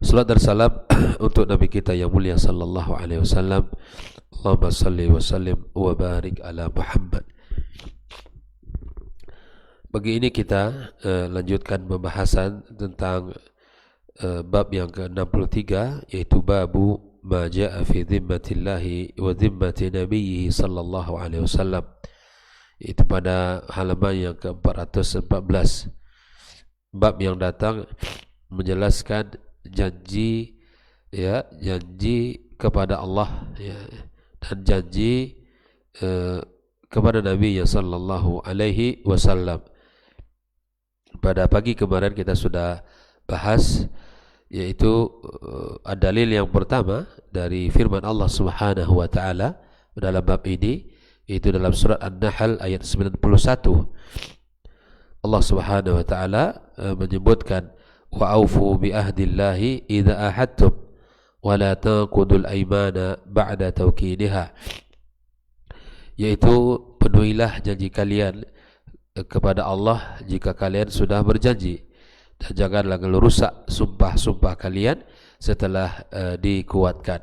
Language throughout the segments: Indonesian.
Salat dan salam untuk Nabi kita yang mulia sallallahu alaihi wasallam. Allahumma salli wa sallim wa barik ala Muhammad. Pagi ini kita lanjutkan pembahasan tentang bab yang ke-63, yaitu babu ma jaa fi dhimmatillahi wa dhimmati nabiyhi sallallahu alaihi wasallam. Itu pada halaman yang ke-414. Bab yang datang menjelaskan janji kepada Allah dan janji kepada Nabi sallallahu alaihi wasallam. Pada pagi kemarin kita sudah bahas, yaitu dalil yang pertama dari firman Allah Subhanahu wa taala dalam bab ini, yaitu dalam surat An-Nahl ayat 91. Allah Subhanahu wa taala menyebutkan wa aufu bi ahdillahi idza ahadtum wa la tanqudul aymana ba'da tawkidiha, yaitu penuhilah janji kalian kepada Allah jika kalian sudah berjanji, dan janganlah rusak sumpah-sumpah kalian setelah dikuatkan.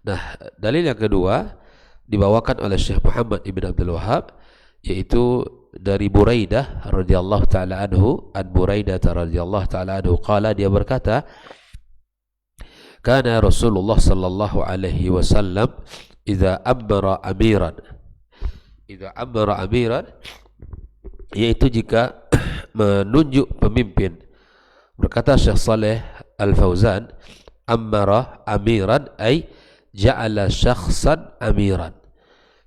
Nah, dalil yang kedua dibawakan oleh Syekh Muhammad ibn Abdul Wahhab, yaitu dari Buraidah radhiyallahu taala anhu, an Buraidah radhiyallahu taala anhu qala, dia berkata, kana Rasulullah sallallahu alaihi wasallam idza amara amiran, yaitu jika menunjuk pemimpin. Berkata Syekh Saleh Al-Fauzan, amara amiran ay ja'ala syakhsan amiran.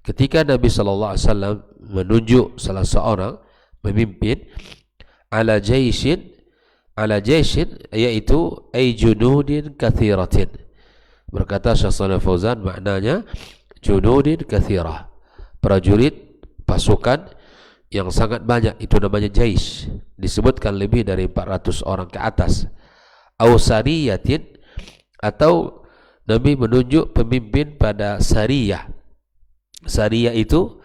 Ketika Nabi sallallahu alaihi wasallam menunjuk salah seorang pemimpin, ala jaishin, yaitu ay junudin kathiratin. Berkata Syekh Shalih Fauzan, maknanya junudin kathirah, prajurit, pasukan yang sangat banyak, itu namanya jais. Disebutkan lebih dari 400 orang ke atas. Au sariyatin, atau Nabi menunjuk pemimpin pada sariyah. Sariyah itu,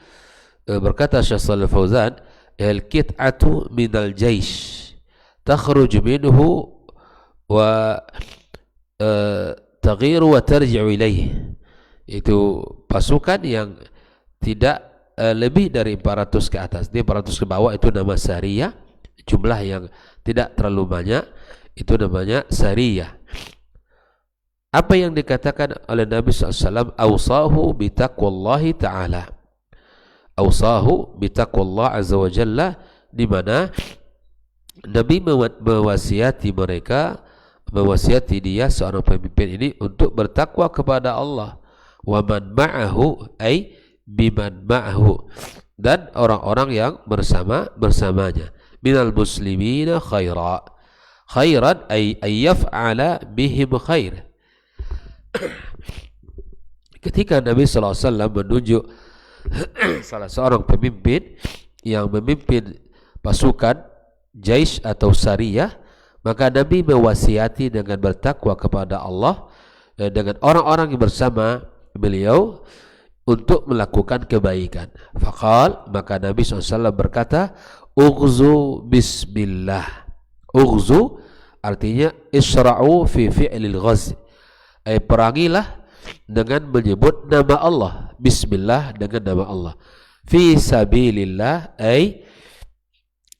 berkata Syekh Shalih Fauzan, al-kit'atu minal jaish takhruj minhu wa taghiru wa tarji'u ilaih. Itu pasukan yang tidak lebih dari 400 ke atas. Dia 400 ke bawah itu nama sariyah. Jumlah yang tidak terlalu banyak itu namanya sariyah. Apa yang dikatakan oleh Nabi SAW, awsahu bitaqwallahi ta'ala, awsahu bitaqwallah azza wa jalla, di mana Nabi mewasiati mereka, mewasiati dia seorang pemimpin ini untuk bertakwa kepada Allah. Wa man ma'ahu ay biman ma'ahu, dan orang-orang yang bersamanya. Minal muslimina khairan ay yaf'ala bihim khair. Ketika Nabi SAW menunjuk salah seorang pemimpin yang memimpin pasukan jaish atau sariyah, maka Nabi mewasiati dengan bertakwa kepada Allah dengan orang-orang yang bersama beliau untuk melakukan kebaikan. Faqal, maka Nabi SAW berkata, ughzu bismillah. Ughzu artinya isra'u fi fi'lil ghaz, perangilah dengan menyebut nama Allah. Bismillah, dengan nama Allah. Fi sabilillah ay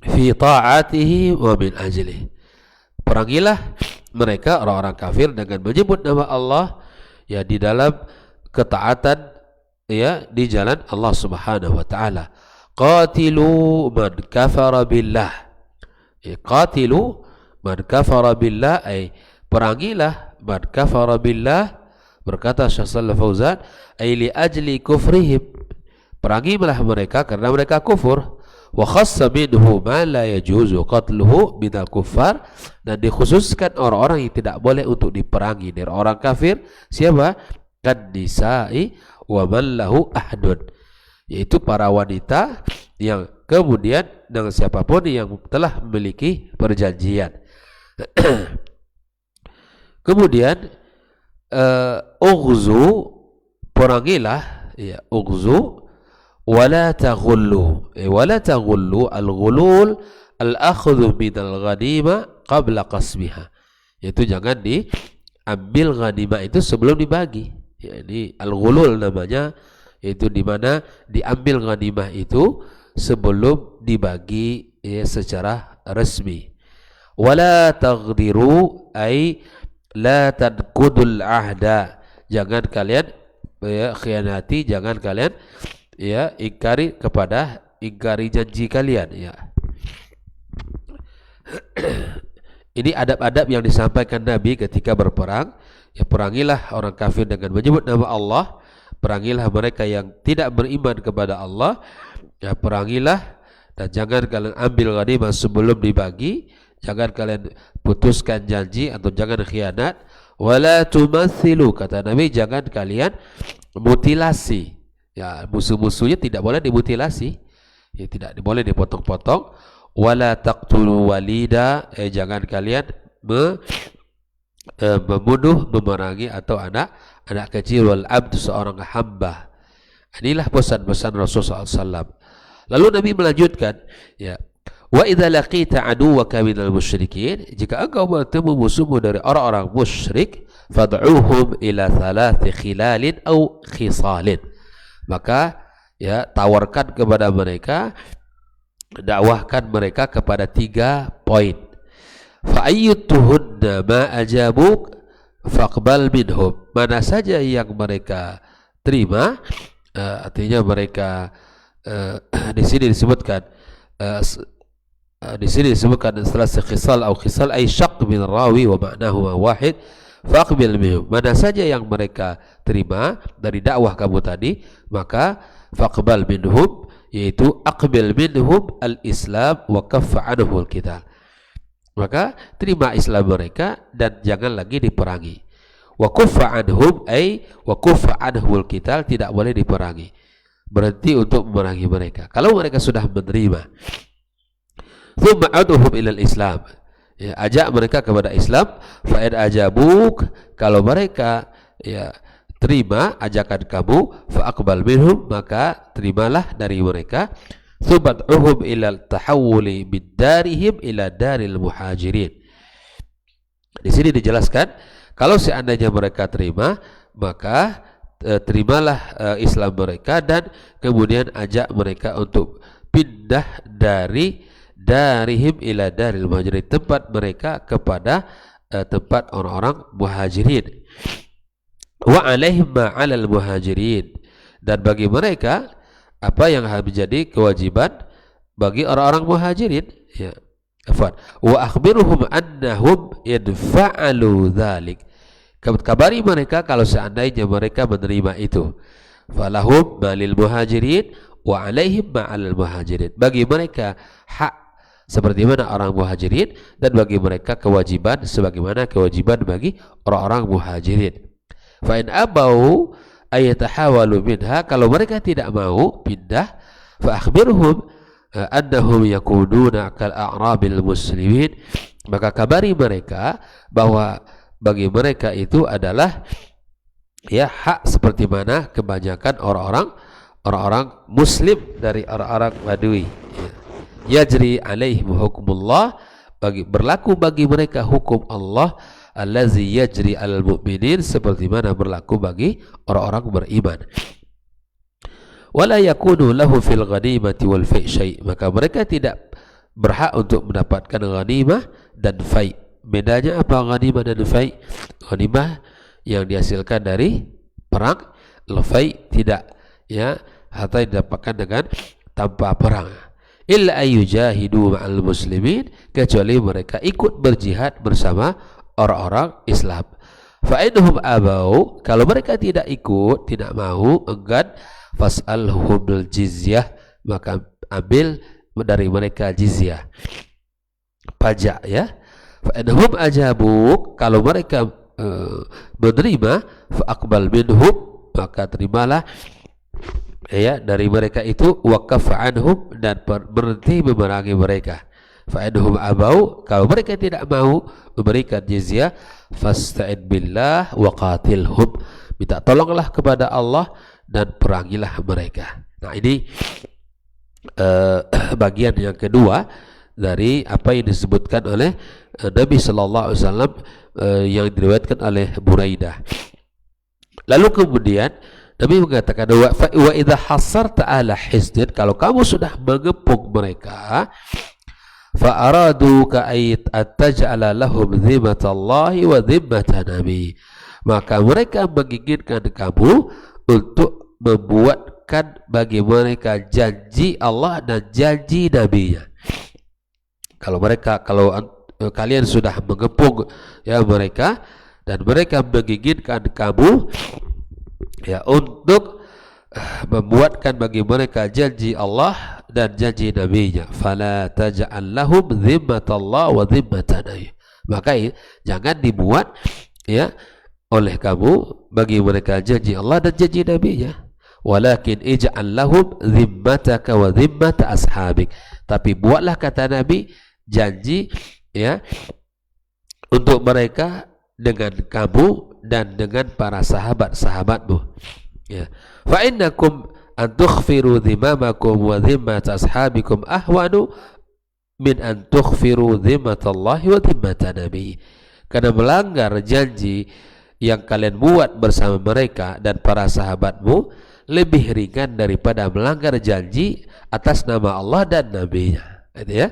fi ta'atihi wa min ajlihi. Perangilah mereka orang-orang kafir dengan menyebut nama Allah, ya, di dalam ketaatan, ya, di jalan Allah Subhanahu wa taala. Qatilu man kafara billah. Qatilu man kafara billah ay perangilah man kafara billah. Berkata Syekh Shalih Fauzan, ay li ajli kufrihim, perangilah mereka karena mereka kufur. Wa khassa minhu ma la yajuzu qatluhu minal kuffar, dan dikhususkan orang-orang yang tidak boleh untuk diperangi dari orang kafir. Siapa? Kan nisa'i wa man lahu ahdun, yaitu para wanita yang kemudian dengan siapapun yang telah memiliki perjanjian. Kemudian ughzu, perangilah, ya, ughzu wala taghullu, wala taghullu, al-ghulul al-akhdhu min al-ghanima qabla qasmiha, Yaitu jangan diambil ghanimah itu sebelum dibagi. Ya, ini al-ghulul namanya, yaitu di mana diambil ghanimah itu sebelum dibagi ya, secara resmi. Wala taghdiru ay la tadkudul ahda. Jangan kalian ya, khianati, jangan kalian ya ingkari janji kalian ya. Ini adab-adab yang disampaikan Nabi ketika berperang. Ya, perangilah orang kafir dengan menyebut nama Allah, perangilah mereka yang tidak beriman kepada Allah, ya perangilah, dan jangan kalian ambil ghanimah sebelum dibagi, jangan kalian putuskan janji atau jangan khianat. Wala tumathilu, kata Nabi, jangan kalian mutilasi. Ya, musuh-musuhnya tidak boleh dimutilasi, ya, tidak boleh dipotong-potong. Wala taqtulu walida, jangan kalian membunuh, memerangi atau anak kecil, wal abd, seorang hamba. Inilah pesan-pesan Rasulullah SAW. Lalu Nabi melanjutkan, ya, wa idza laqita aduwaka minal musyrikin, jika engkau bertemu musuhmu dari orang-orang musyrik, fad'uhum ila thalathi khilalin aw khisalin, maka ya tawarkan kepada mereka, dakwahkan mereka kepada 3 poin. Fa ayyutuhunna ma ajabuk faqbal minhum, mana saja yang mereka terima, artinya mereka di sini disebutkan setelah khisal atau khisal ay syaq min rawi wa ma'nahu wahid faqbil minhum, mana saja yang mereka terima dari dakwah kamu tadi, maka faqbal minhum, yaitu aqbil minhum al-islam wa kaffa anhu al-qital, maka terima Islam mereka dan jangan lagi diperangi. Wa kuffa anhum ay wa kuffa anhu al-qital, tidak boleh diperangi, berhenti untuk memerangi mereka kalau mereka sudah menerima. Thumma ad'uhum ila al-islam, ya, ajak mereka kepada Islam. Fa in ajabuk, kalau mereka ya terima ajakan kamu, fa aqbal minhum, maka terimalah dari mereka. Subad'uhum ila tahawuli bidarihim ila daril muhajirin. Di sini dijelaskan kalau seandainya mereka terima, maka terimalah Islam mereka dan kemudian ajak mereka untuk pindah dari darihim ila daril muhajirin, tempat mereka kepada tempat orang-orang muhajirin. Wa alaihim ma 'alal muhajirin, dan bagi mereka apa yang harus menjadi kewajiban bagi orang-orang muhajirin, ya. Wa akhbiruhum annahum yadfa'alu dzalik, kabari mereka kalau seandainya mereka menerima itu. Falahum malil muhajirin wa alaihim ma 'alal muhajirin, bagi mereka hak seperti mana orang muhajirin dan bagi mereka kewajiban sebagaimana kewajiban bagi orang-orang muhajirin. Fa in abau ayatahawalu minha, kalau mereka tidak mau pindah, fa akhbirhum annahum yakununa kal a'rabil muslimin, maka kabari mereka bahwa bagi mereka itu adalah ya hak seperti mana kebanyakan orang-orang muslim dari orang-orang Badui. Yajri alaihim hukumullah, berlaku bagi mereka hukum Allah, allazi yajri alal mu'minin, seperti mana berlaku bagi orang-orang beriman. Wala yakunu lahu fil ghanimati wal fai' syai', maka mereka tidak berhak untuk mendapatkan ghanimah dan fai'. Bedanya apa ghanimah dan fai'? Ghanimah yang dihasilkan dari perang, fai' tidak, ya, harta didapatkan dengan tanpa perang. Illa ayyujahidu ma'al muslimin, kecuali mereka ikut berjihad bersama orang-orang Islam. Fa'inhum abau, kalau mereka tidak ikut, tidak mau, enggan, fas'alhum bil jizyah, maka ambil dari mereka jizyah, pajak, ya. Fa'inhum ajabuk, kalau mereka menerima, fa'aqbal minhum, maka terimalah ya dari mereka itu, waqaf anhum, dan berhenti memerangi mereka. Fa'inhum abau, kalau mereka tidak mau memberikan jizyah, fasta'id billah wa qatilhum, minta tolonglah kepada Allah dan perangilah mereka. Nah, ini bagian yang kedua dari apa yang disebutkan oleh Nabi sallallahu alaihi wasallam yang diriwayatkan oleh Buraidah. Lalu kemudian Nabi mengatakan wa idza hasarta ala hisdin, kalau kamu sudah mengepung mereka, fa aradu ka ayat ataj'ala lahum dhimmatallahi wa dhimmata nabi, maka mereka menginginkan kamu untuk membuatkan bagi mereka janji Allah dan janji nabinya. Kalau kalian sudah mengepung ya mereka, dan mereka menginginkan kamu ya untuk membuatkan bagi mereka janji Allah dan janji nabinya, fala taj'al lahum dhimmatallah wa dhimmatana, maka jangan dibuat ya oleh kamu bagi mereka janji Allah dan janji nabinya, walakin ij'al lahum dhimmataka wa dhimmata ashabik, tapi buatlah kata Nabi janji ya untuk mereka dengan kamu dan dengan para sahabat-sahabatmu ya. Fa innakum an tukhfiru dhimamakum wa dhimmat ashabikum ahwanu min an tukhfiru dhimmatallahi wa dhimmata nabi, karena melanggar janji yang kalian buat bersama mereka dan para sahabatmu lebih ringan daripada melanggar janji atas nama Allah dan nabinya. Itu ya.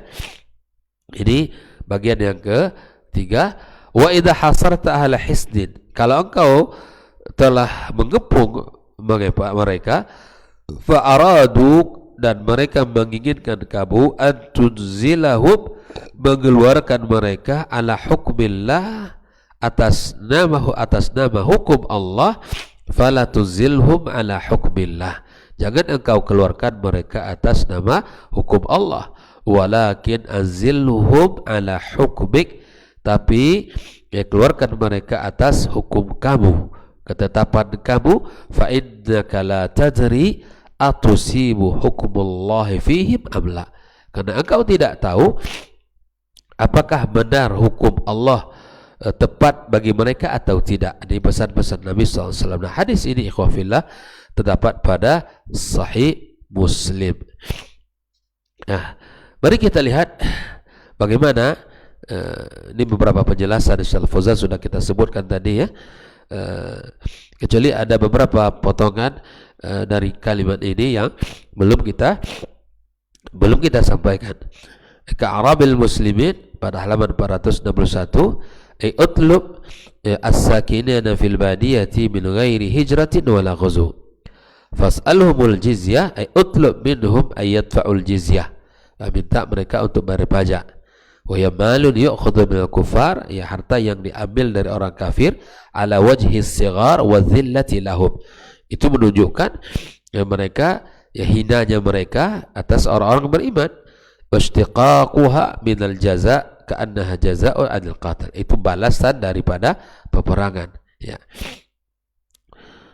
Ini bagian yang ketiga. Wa idza hasarta ahla hisdin, kalau engkau telah mengepung mereka, fa aradu, dan mereka menginginkan kamu, an tunzilahum, mengeluarkan mereka, ala hukmillah, atas nama hukum Allah, fala tuzilhum ala hukmillah, jangan engkau keluarkan mereka atas nama hukum Allah, walakin anzilhum ala hukmik, tapi ya keluarkan mereka atas hukum kamu, ketetapan kamu. Fa innaka la tadri atusibu hukmullahi fihim amla, karena engkau tidak tahu apakah benar hukum Allah tepat bagi mereka atau tidak. Ini pesan-pesan Nabi SAW. Nah, hadis ini ikhwafillah terdapat pada Sahih Muslim. Nah, mari kita lihat bagaimana ini beberapa penjelasan Syekh Fauzan sudah kita sebutkan tadi ya, kecuali ada beberapa potongan dari kalimat ini yang belum kita sampaikan. Ka'arabil muslimin pada halaman 461, utlub as-sakinina fil badiyati min ghairi hijratin wala ghuzu, fas'alhumul jizyah, utlub minhum ay yadfa'ul jizyah, minta mereka untuk bayar pajak. Wa yamalun yu'khadhu minal kufar, ya harta yang diambil dari orang kafir, ala wajhi sigar wa dhillati lahum, itu menunjukkan ya mereka, ya hinanya mereka atas orang-orang beriman. Wastiqaquha minal jaza ka'annaha jaza'un anil qatil, itu balasan daripada peperangan ya.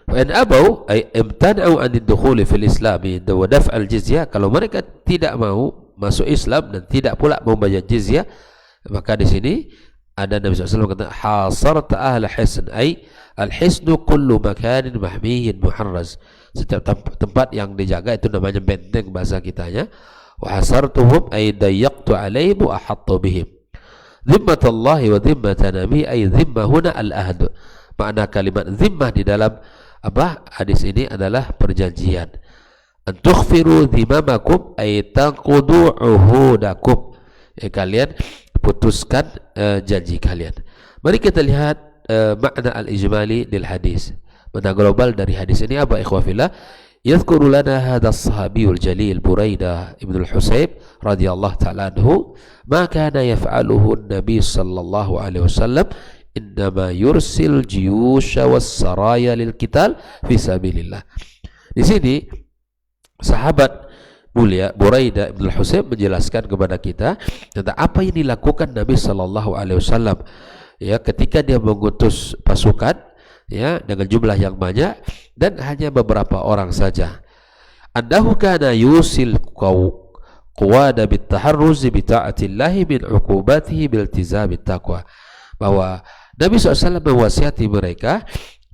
Wa in abau ay imtana'u an ad-dukhuli fil islami wa daf'al jizyah, kalau mereka tidak mau masuk Islam dan tidak pula membayar jizyah, maka di sini ada Nabi SAW kata hasarta ahla hisn, ay al-hisnu kullu makanin mahmiyin muharraz, setiap tempat yang dijaga itu namanya benteng bahasa kitanya. Wa hasartuhum ay dayyaqtu alaihim wa ahattu bihim, dhimmatallahi wa dhimmata nabi, ay dhimmah huna al-ahd, makna kalimat dhimmah di dalam hadis ini adalah perjanjian. An tukhfiru dhimamakum ay tanqudu uhudakum, ya kalian putuskan janji kalian. Mari kita lihat makna al-ijmali lil hadis, makna global dari hadis ini apa ikhwafillah. Yadhkuru lana hadha as-sahabiyul jalil Buraidah ibn al-Husayb radhiyallahu ta'ala anhu ma kana yaf'aluhu an-nabi sallallahu alaihi wasallam innama yursil jiyusha was-saraya lil qital fi sabilillah. Di sini sahabat mulia Buraidah ibn al-Husayb menjelaskan kepada kita tentang apa yang dilakukan Nabi sallallahu alaihi wasallam ya ketika dia mengutus pasukan ya dengan jumlah yang banyak dan hanya beberapa orang saja. Annahu kana yusil quwada bitaharruz bi ta'atillahi min 'uqubatihi biltizam taqwa, bahwa Nabi SAW mewasiati mereka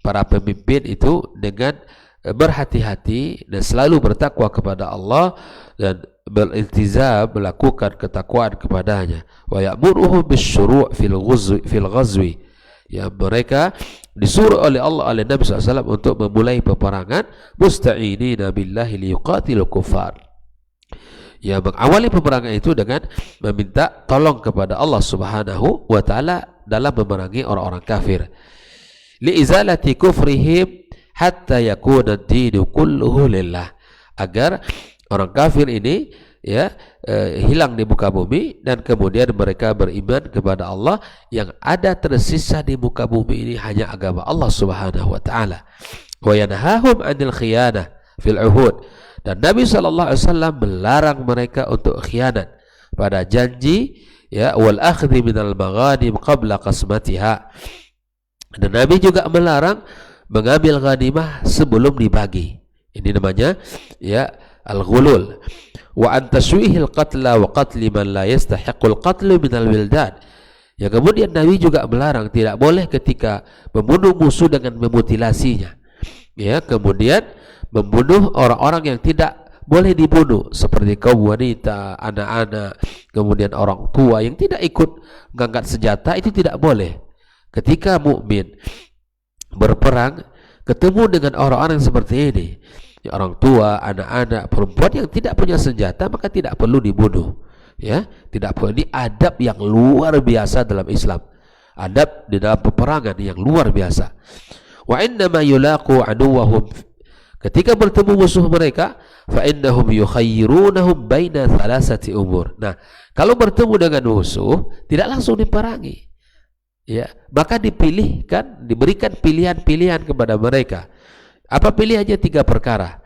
para pemimpin itu dengan berhati-hati dan selalu bertakwa kepada Allah dan beriltizam melakukan ketakwaan kepadanya. Wa ya'muruhum bisyuru' fil ghazwi. Ya, mereka disuruh oleh Allah oleh Nabi SAW untuk memulai peperangan musta'inina billahi liyuqatilul kuffar. Ya, mengawali peperangan itu dengan meminta tolong kepada Allah Subhanahu wa taala dalam memerangi orang-orang kafir. Li'izalati kufrihim hatta yakuna ad-dinu kulluhu lillah. Agar orang kafir ini hilang di muka bumi dan kemudian mereka beriman kepada Allah, yang ada tersisa di muka bumi ini hanya agama Allah Subhanahu wa taala. Wa yanhahum 'anil khiyanah fil 'uhud. Dan Nabi sallallahu alaihi wasallam melarang mereka untuk khianat pada janji, ya, wal akhdhi minal maghanim qabla qasmatiha. Dan Nabi juga melarang mengambil ghanimah sebelum dibagi. Ini namanya al-ghulul. Wa an taswihil qatla wa qatli man la yastahiqul qatlu minal wildan. Ya, kemudian Nabi juga melarang tidak boleh ketika membunuh musuh dengan memutilasinya. Ya, kemudian membunuh orang-orang yang tidak boleh dibunuh seperti kaum wanita, anak-anak, kemudian orang tua yang tidak ikut mengangkat senjata, itu tidak boleh. Ketika mukmin berperang ketemu dengan orang-orang seperti ini, ya, orang tua, anak-anak, perempuan yang tidak punya senjata, maka tidak perlu dibunuh. Ya, tidak perlu. Ini adab yang luar biasa dalam Islam. Adab di dalam peperangan yang luar biasa. Wa innama yulaqu aduwahum, ketika bertemu musuh mereka, fa innahum yukhayyirunahum baina thalathati umur. Nah, kalau bertemu dengan musuh tidak langsung diperangi. Ya, maka dipilihkan, diberikan pilihan-pilihan kepada mereka. Apa pilihannya? 3 perkara.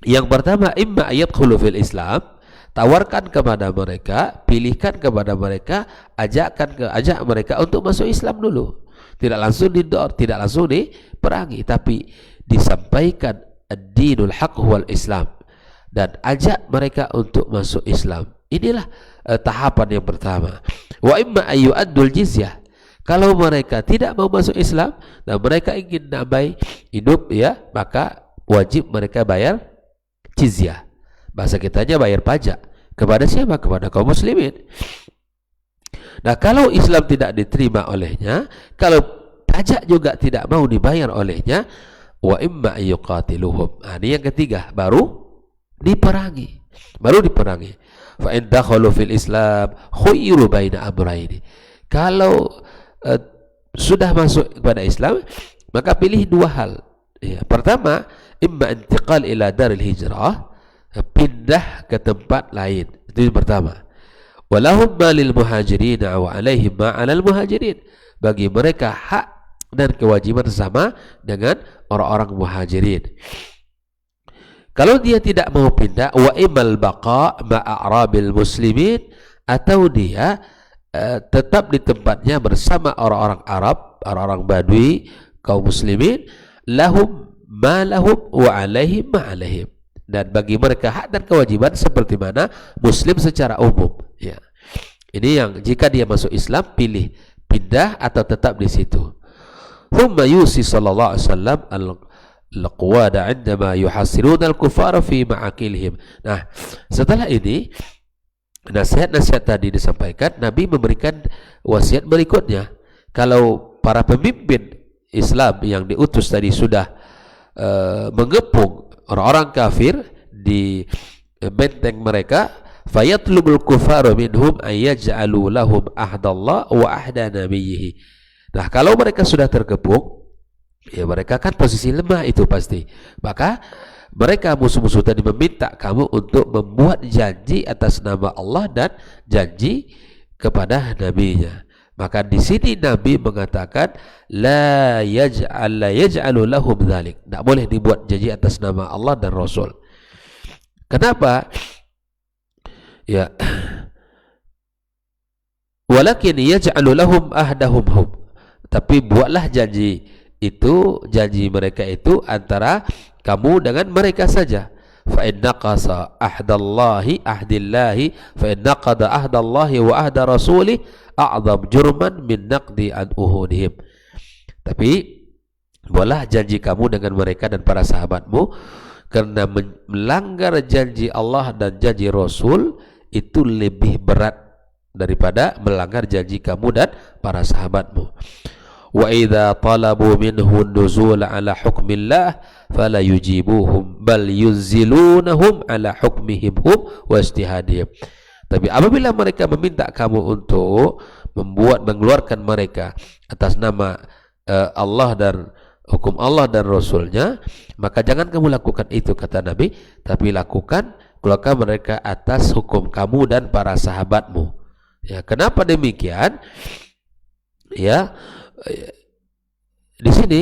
Yang pertama, imma yadkhulu fil Islam, tawarkan kepada mereka, pilihkan kepada mereka, ajak mereka untuk masuk Islam dulu. Tidak langsung didor, tidak langsung diperangi, tapi disampaikan ad-dinul haq wal Islam dan ajak mereka untuk masuk Islam. Inilah tahapan yang pertama. Wa imma ayyu'addul jizyah, kalau mereka tidak mau masuk Islam dan mereka ingin damai hidup, ya, maka wajib mereka bayar jizyah. Bahasa kitanya bayar pajak. Kepada siapa? Kepada kaum muslimin. Nah, kalau Islam tidak diterima olehnya, kalau pajak juga tidak mau dibayar olehnya, wa imma yuqatiluhum. Nah, ini yang ketiga, baru diperangi. Fa in dakhalu fil Islam khuyru baina amrayni. Kalau sudah masuk kepada Islam, maka pilih 2 hal. Ya, pertama, imma intiqal ila daril hijrah, pindah ke tempat lain. Itu yang pertama. Walahum malil muhajirin wa alaihim ma 'alal muhajirin. Bagi mereka hak dan kewajiban sama dengan orang-orang muhajirin. Kalau dia tidak mau pindah, wa imal baqa ma'arabil muslimin, atau dia tetap di tempatnya bersama orang-orang Arab, orang-orang Badui, kaum muslimin, lahum ma lahum wa alaihim ma alaihim. Dan bagi mereka hak dan kewajiban seperti mana muslim secara umum. Ya. Ini yang jika dia masuk Islam, pilih pindah atau tetap di situ. Thumma yusi sallallahu alaihi wasallam al-quwada 'indama yuhasiruna al-kuffara fi ma'akilihim. Nah, setelah ini nasihat-nasihat tadi disampaikan, Nabi memberikan wasiat berikutnya. Kalau para pemimpin Islam yang diutus tadi sudah mengepung orang-orang kafir di benteng mereka, fayatlubul kufaru minhum ayyaj'alu lahum ahdallah wa ahda nabiyhi. Nah, kalau mereka sudah terkepung, ya mereka kan posisi lemah itu pasti. Maka mereka musuh-musuh tadi meminta kamu untuk membuat janji atas nama Allah dan janji kepada nabinya. Maka di sini Nabi mengatakan la yaj'alu lahum dzalik. Tidak boleh dibuat janji atas nama Allah dan Rasul. Kenapa? Ya. Walakin yaj'alu lahum ahdahum hum. Tapi buatlah janji itu, janji mereka itu antara kamu dengan mereka saja. Fa in naqasa ahdallahi ahdillahi fa in naqada ahdallahi wa ahda rasulih a'zam jurman min naqdi an uhudihim. Tapi buatlah janji kamu dengan mereka dan para sahabatmu, karena melanggar janji Allah dan janji Rasul itu lebih berat daripada melanggar janji kamu dan para sahabatmu. Wa idza talabu minhu nuzul ala hukmillah fala yujibuhum bal yunzilunahum ala hukmihim hum wa ijtihadihim. Tapi apabila mereka meminta kamu untuk mengeluarkan mereka atas nama Allah dan hukum Allah dan Rasulnya, maka jangan kamu lakukan itu, kata Nabi, tapi keluarkan mereka atas hukum kamu dan para sahabatmu. Ya, kenapa demikian? Ya, di sini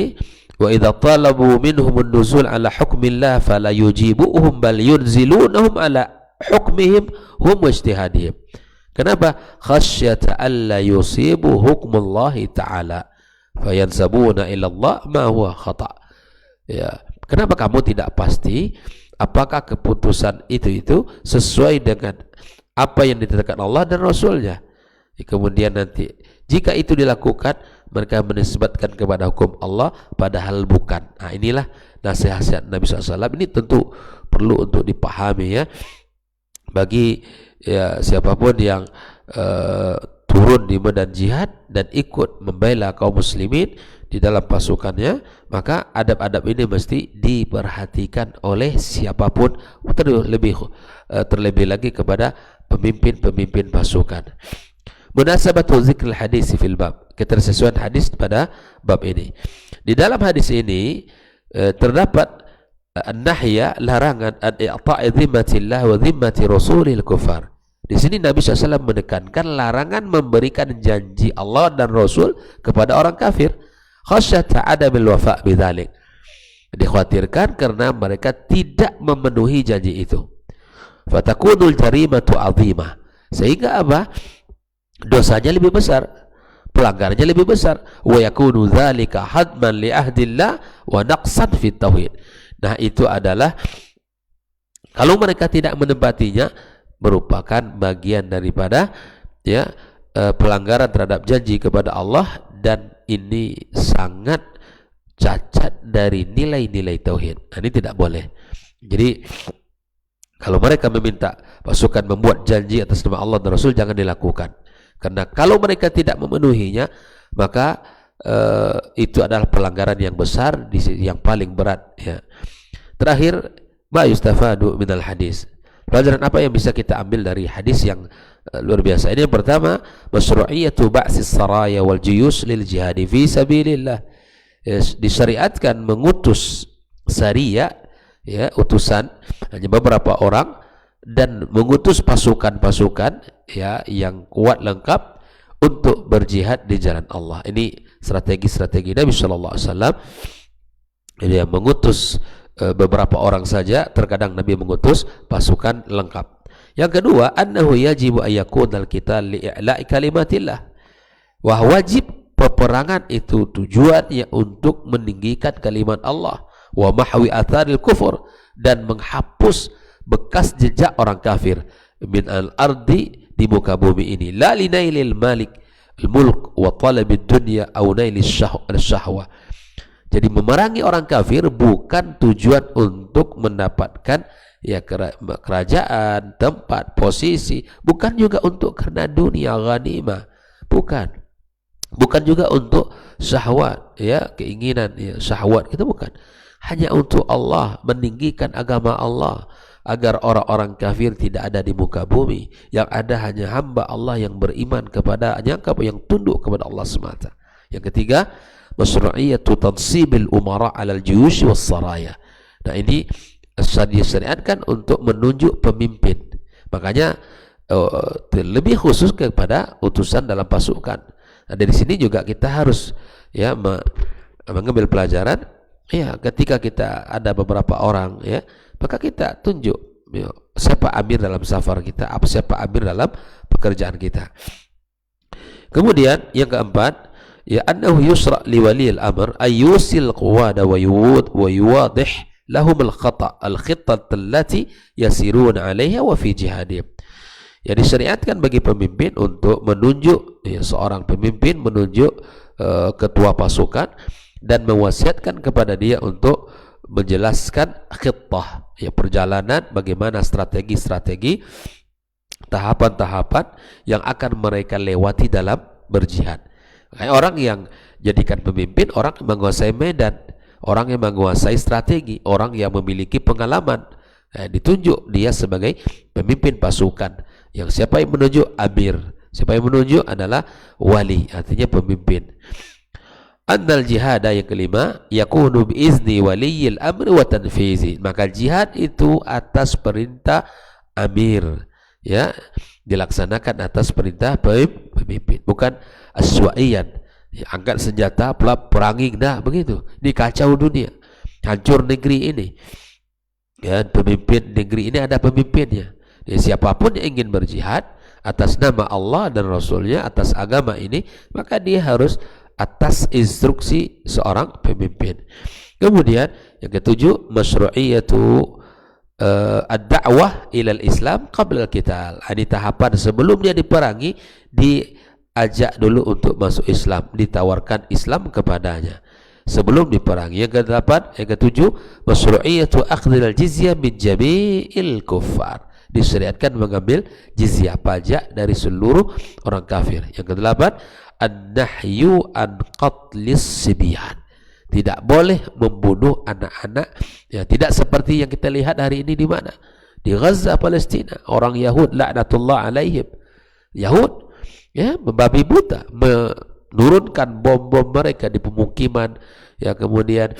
wa idza talabu minhum an-nuzul ala hukmillah fala yujibuhum bal yunzilunahum ala hukmihim hum wajtihadihim. Kenapa? Khasyata alla yusibu hukmullahi ta'ala fayansabuna ila Allah ma huwa khata'. Ya, kenapa kamu tidak pasti apakah keputusan itu sesuai dengan apa yang ditetapkan Allah dan Rasulnya? Kemudian nanti jika itu dilakukan, mereka menisbatkan kepada hukum Allah padahal bukan. Nah, inilah nasihat Nabi SAW. Ini tentu perlu untuk dipahami ya, bagi ya siapapun yang turun di medan jihad dan ikut membela kaum muslimin di dalam pasukannya, maka adab-adab ini mesti diperhatikan oleh siapapun, terlebih lagi kepada pemimpin-pemimpin pasukan. Munasabatu zikril hadis fil bab, ketersesuaian hadis pada bab ini. Di dalam hadis ini terdapat an-nahya, larangan an-i'ta'i dhimmatillah wa dhimmati rasulil kufar. Di sini Nabi SAW menekankan larangan memberikan janji Allah dan Rasul kepada orang kafir, khasyata adamil wafa' bidzalik. Dikhawatirkan karena mereka tidak memenuhi janji itu. Fatakunul jarimatu 'azimah. Sehingga apa? Dosanya lebih besar, pelanggarannya lebih besar. Wa yakunu dzalika hadman li ahdillah wa naqsan fit tauhid. Nah, itu adalah kalau mereka tidak menepatinya, merupakan bagian daripada ya pelanggaran terhadap janji kepada Allah, dan ini sangat cacat dari nilai-nilai tauhid. Nah, ini tidak boleh. Jadi kalau mereka meminta pasukan membuat janji atas nama Allah dan Rasul, jangan dilakukan. Karena kalau mereka tidak memenuhinya, maka itu adalah pelanggaran yang besar, yang paling berat ya. Terakhir, ma yustafadu minal hadis. Pelajaran apa yang bisa kita ambil dari hadis yang luar biasa ini? Yang pertama, masyru'iyatu ba'sis saraya wal juyus lil jihadi fi sabilillah. Disyariatkan mengutus saria, ya, utusan hanya beberapa orang, dan mengutus pasukan-pasukan ya yang kuat lengkap untuk berjihad di jalan Allah. Ini strategi-strategi Nabi sallallahu alaihi wasallam. Dia mengutus beberapa orang saja, terkadang Nabi mengutus pasukan lengkap. Yang kedua, annahu yajibu ayyakuna al-qital li'i'la'i kalimatillah. Wah, wajib peperangan itu tujuannya untuk meninggikan kalimat Allah, wa mahwi atharil kufur, dan menghapus bekas jejak orang kafir min al-ardi, di muka bumi ini, la linailil malik al-mulk wa talabid dunya aw nailis syahwa. Jadi memerangi orang kafir bukan tujuan untuk mendapatkan ya kerajaan, tempat, posisi, bukan juga untuk karena dunia ghanimah, bukan juga untuk syahwat ya, keinginan ya, syahwat, itu bukan. Hanya untuk Allah, meninggikan agama Allah, agar orang-orang kafir tidak ada di muka bumi. Yang ada hanya hamba Allah yang beriman kepada-Nya, yang tunduk kepada Allah semata. Yang ketiga, masyru'iyatu tansibil umara 'alal juyush was saraya. Nah, ini disyariatkan untuk menunjuk pemimpin. Makanya lebih khusus kepada utusan dalam pasukan. Nah, dari sini juga kita harus ya mengambil pelajaran. Ya, ketika kita ada beberapa orang ya, maka kita tunjuk ya, siapa amir dalam safar kita, siapa amir dalam pekerjaan kita. Kemudian yang keempat, ya annahu yusra li waliyil amr ayyusil quwada wa yuwadih lahum al-khittat allati yasiruna 'alaiha wa fi jihadihim. Ya, disyariatkan bagi pemimpin untuk menunjuk ya, seorang pemimpin menunjuk ketua pasukan dan mewasiatkan kepada dia untuk menjelaskan khittah, ya, perjalanan bagaimana strategi-strategi, tahapan-tahapan yang akan mereka lewati dalam berjihad. Kayak orang yang jadikan pemimpin, orang yang menguasai medan, orang yang menguasai strategi, orang yang memiliki pengalaman, ditunjuk dia sebagai pemimpin pasukan. Yang siapa yang menunjuk? Amir. Siapa yang menunjuk adalah wali, artinya pemimpin. Annal jihad, yang kelima, yakunu biizni waliyil amri wa tanfizi. Maka jihad itu atas perintah amir, ya, dilaksanakan atas perintah pemimpin, bukan aswa'iyan, ya, angkat senjata perangi, dah begitu. Ini kacau dunia, hancur negeri ini, ya. Pemimpin negeri ini ada pemimpinnya. Ya, siapapun yang ingin berjihad atas nama Allah dan Rasulnya, atas agama ini, maka dia harus atas instruksi seorang pemimpin. Kemudian yang ketujuh, masyru'iyatu ad-da'wah ilal Islam qabla al-qital. Ini tahapan sebelum dia diperangi, diajak dulu untuk masuk Islam, ditawarkan Islam kepadanya sebelum diperangi. Yang ke-8, yang ketujuh, masyru'iyatu akhdhil jizyah min jami'il kuffar. Disyariatkan mengambil jizyah, pajak dari seluruh orang kafir. Yang ke-8, an-nahyu an qatlis sibyan. Tidak boleh membunuh anak-anak, ya, tidak seperti yang kita lihat hari ini di mana? Di Gaza, Palestina. Orang Yahud laknatullah alaihim. Yahud, ya, membabi buta, menurunkan bom-bom mereka di pemukiman, ya, kemudian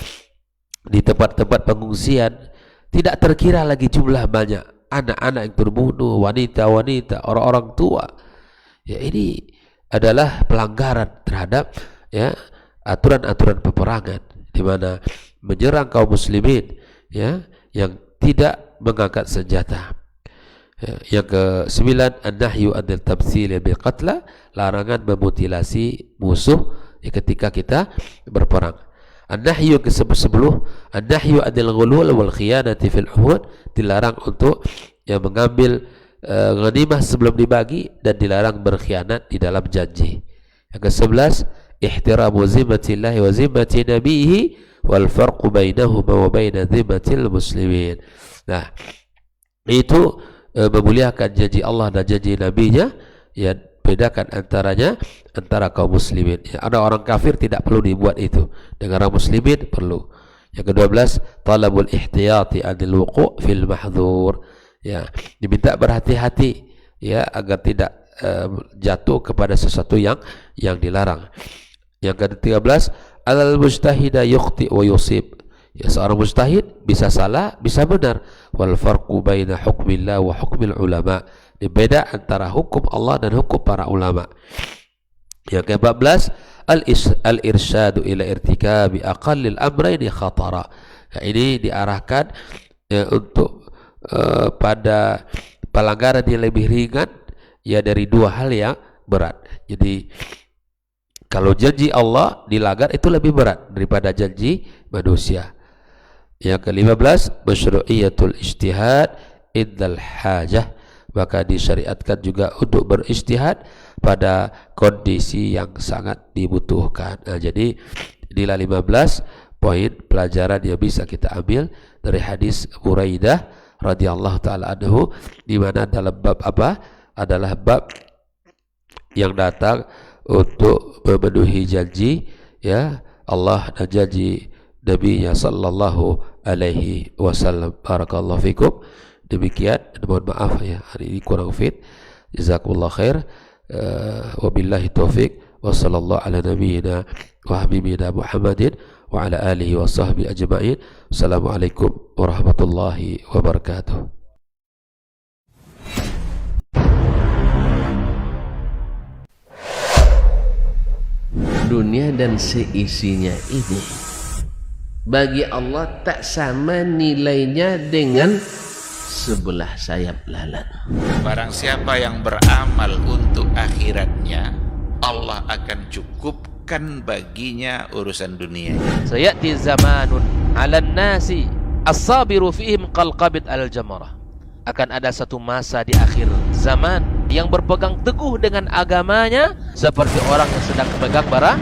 di tempat-tempat pengungsian. Tidak terkira lagi jumlah banyak anak-anak yang terbunuh, wanita-wanita, orang-orang tua. Ya, ini adalah pelanggaran terhadap, ya, aturan-aturan peperangan, di mana menyerang kaum muslimin, ya, yang tidak mengangkat senjata. Ya, yang ke-9, an-nahyu anil tamtsil bil qatla, larangan memutilasi musuh, ya, ketika kita berperang. An-nahyu ke-10, an-nahyu anil ghulul wal khiyanati fil uhud, dilarang untuk, ya, mengambil ghanimah sebelum dibagi, dan dilarang berkhianat di dalam janji. Yang ke-11, ihtiramu zimmatillahi wa zimmati nabihi wal farqu bainahuma wa baina zimmatil muslimin. Nah, itu memuliakan janji Allah dan janji nabinya, ya, bedakan antara kaum muslimin. Ya, ada orang kafir tidak perlu dibuat itu, dengan orang muslimin perlu. Yang ke-12, talabul ihtiyati anil wuqu' fil mahdhur. Ya, diminta berhati-hati, ya, agar tidak jatuh kepada sesuatu yang dilarang. Yang ke-13, alal mujtahida yukhti wa yusib. Ya, seorang mujtahid bisa salah, bisa benar. Wal farqu baina hukmillah wa hukmil ulama. Beda antara hukum Allah dan hukum para ulama. Yang ke-14, al-irsyadu ila irtikabi aqallil amrayni khatara. Ya, ini diarahkan, ya, untuk pada pelanggaran yang lebih ringan, ya, dari dua hal yang berat. Jadi kalau janji Allah dilanggar itu lebih berat daripada janji manusia. Yang ke-15, masyru'iyatul ijtihad indal hajah. Maka disyariatkan juga untuk berijtihad pada kondisi yang sangat dibutuhkan. Nah, jadi inilah 15 poin pelajaran yang bisa kita ambil dari hadis Buraidah radhiyallahu taala anhu, di mana dalam bab apa? Adalah bab yang datang untuk memenuhi janji, ya, Allah dan janji Nabi-Nya sallallahu alaihi wasallam. Barakallahu fikum. Demikian, mohon maaf, ya, hari ini kurang fit. Jazakumullah khair. Wabillahi taufik. Wa sallallahu ala nabiyyina wa habibina Muhammadin wa ala alihi wa sahbihi ajma'in. Assalamualaikum warahmatullahi wabarakatuh. Dunia dan seisinya ini bagi Allah tak sama nilainya dengan sebelah sayap lalat. Barang siapa yang beramal untuk akhiratnya, Allah akan cukupkan baginya urusan dunia. Sayati zamanun 'alan nasi as-sabiru fihim qalqabit al-jamarah. Akan ada satu masa di akhir zaman yang berpegang teguh dengan agamanya seperti orang yang sedang memegang bara